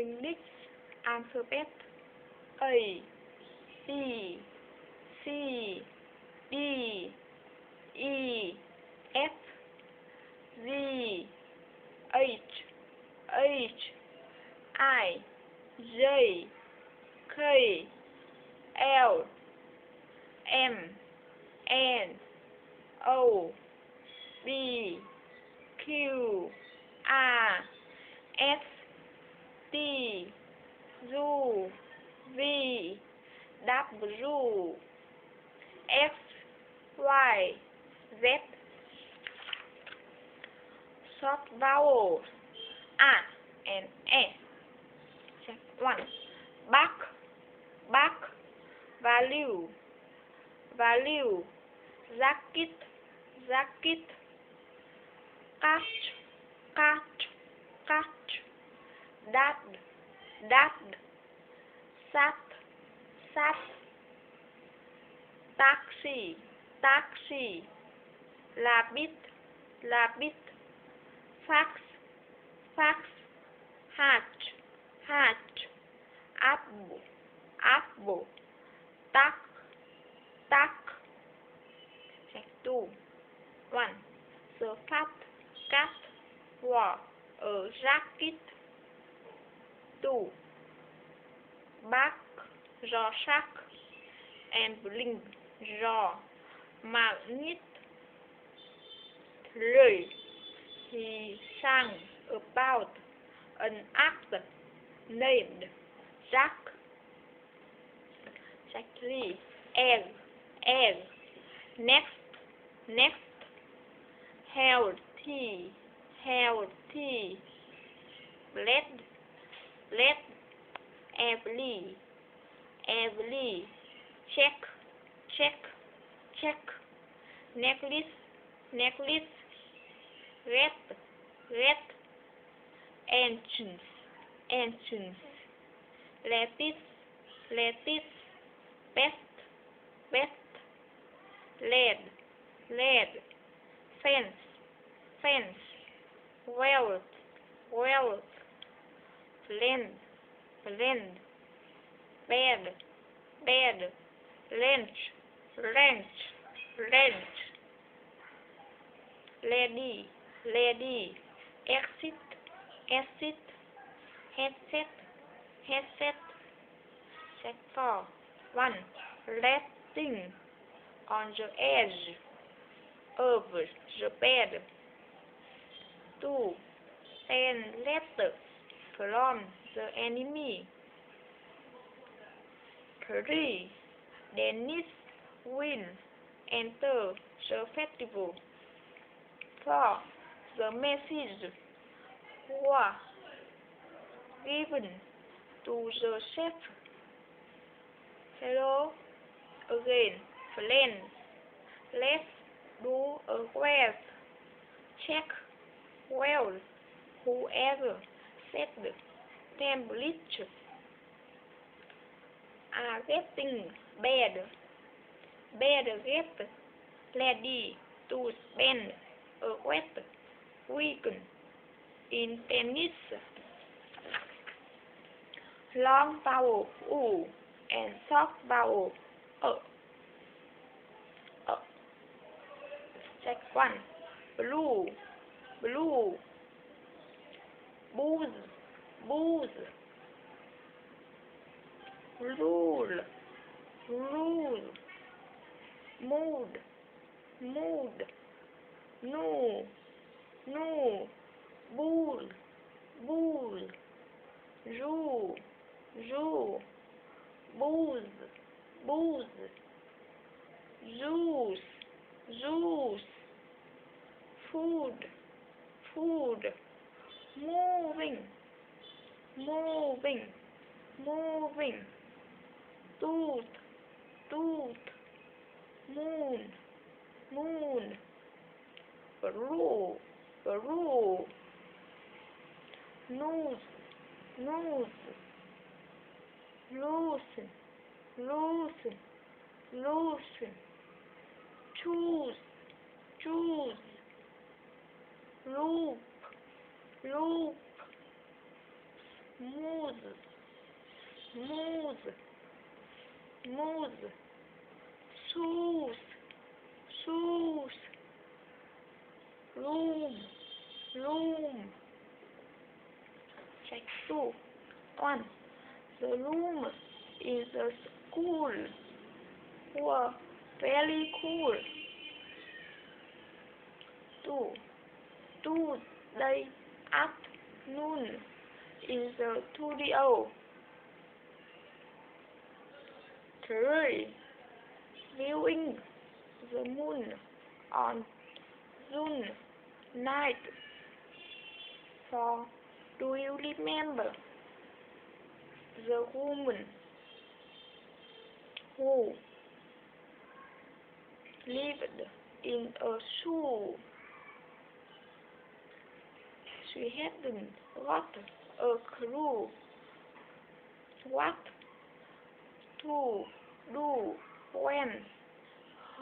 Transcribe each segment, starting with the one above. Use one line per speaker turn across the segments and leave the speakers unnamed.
English alphabet: A, B, C, D, E, F, G, H, I, J, K, L, M, N, O, P, Q, R, S, T, U, V, W, X, Y, Z. Short vowels R and S. Check 1. Back, value, jacket, catch, dad, sat, taxi, rabbit, fax, hatch, apple, duck. Check 2. 1. The cat wore a jacket. 2. Back, jaw shark, and blink, jaw, magnet. 3. He sang about an actor named Jack. Check 3. Egg. Next. Healthy. Bled. Everly. Check. Necklace. Red. Entrance. Lettuce. Best. Lead. Fence. Wealth. Blend. Bed. Wrench. Lady. Exit. Headset. Check 4. 1. Resting on the edge of the bed. 2. 10 letters from the enemy. 3. Dennis will enter the festival. 4. The message was given to the chef. Hello again, friends. Let's do a quiz. Check well whoever set the temperature are getting better. Get ready to spend a wet weekend in tennis. Long vowel U and short vowel Check 1. Blue. Booze. Rule. Mood. No. Bull. Zoo. Booze. Juice. Food. Moving. Tooth. Moon. Brew. Nose. Loosen. Choose. Loop. moose, moose, moose, shoes, shoes, room, room. Check 2. 1. The room in the school were very cool. 2. Tuesday afternoon in the studio. 3. Viewing the moon on June night. 4. Do you remember the woman who lived in a shoe? She hadn't got a clue what to do when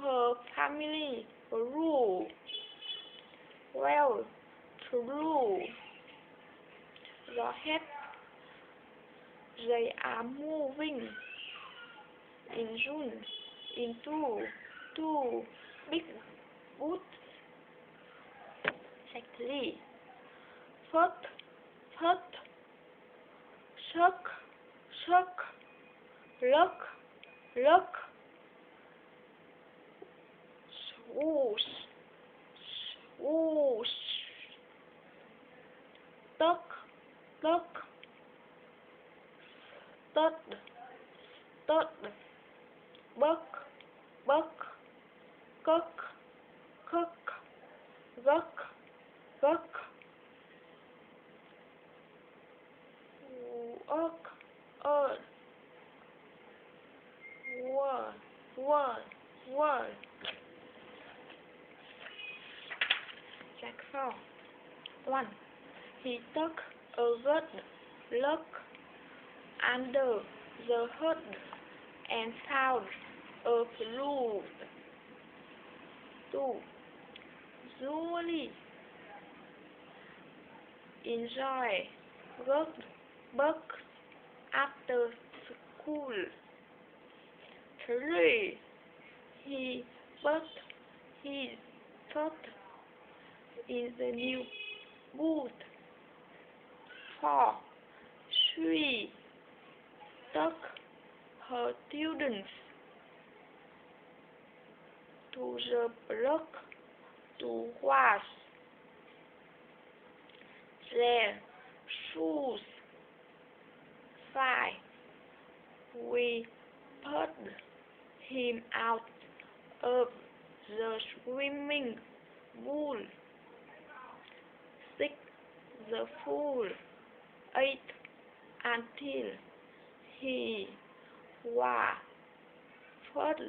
her family grew. Well, true. The head they are moving in June into two big woods. Exactly. First, shuck, look, swoosh, swoosh, tuck, stud, buck, cook, guck, uck, word. Check 4. 1. He took a good look under the hood and found a clue. 2. Julie enjoyed good books after school. 3. He put his foot in the new boot. 4. She took her students to the brook to wash their shoes. 5. We put him out of the swimming pool. 6. The fool ate until he was full